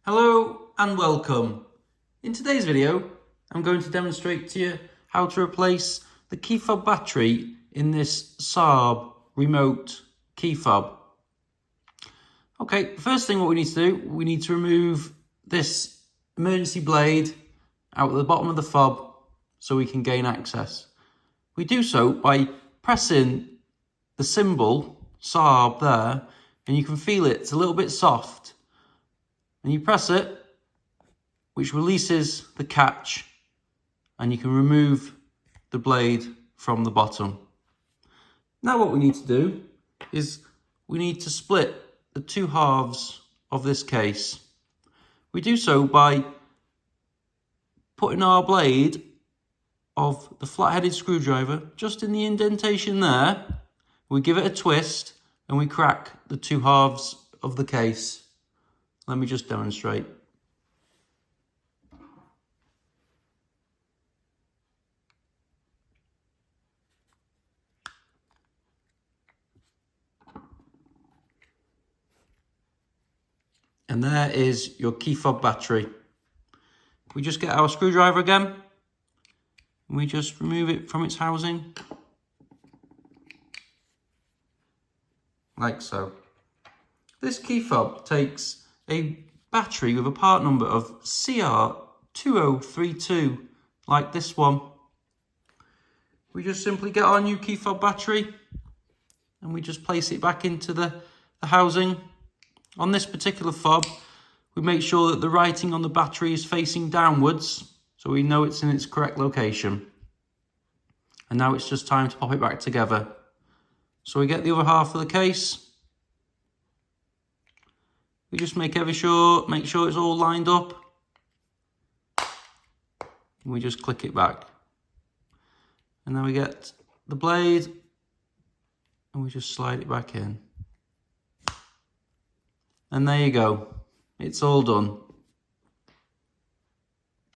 Hello and welcome. In today's video, I'm going to demonstrate to you how to replace the key fob battery in this Saab remote key fob. Okay, first thing what we need to do, we need to remove this emergency blade out at the bottom of the fob so we can gain access. We do so by pressing the symbol Saab there, and you can feel it's a little bit soft. And you press it, which releases the catch, and you can remove the blade from the bottom. Now what we need to do is we need to split the two halves of this case. We do so by putting our blade of the flat-headed screwdriver just in the indentation there. We give it a twist and we crack the two halves of the case. Let me just demonstrate. And there is your key fob battery. We just get our screwdriver again, and we just remove it from its housing, like so. This key fob takes a battery with a part number of CR2032, like this one. We just simply get our new key fob battery and we just place it back into the housing. On this particular fob, we make sure that the writing on the battery is facing downwards so we know it's in its correct location. And now it's just time to pop it back together. So we get the other half of the case. We just make sure it's all lined up. And we just click it back. And then we get the blade and we just slide it back in. And there you go. It's all done.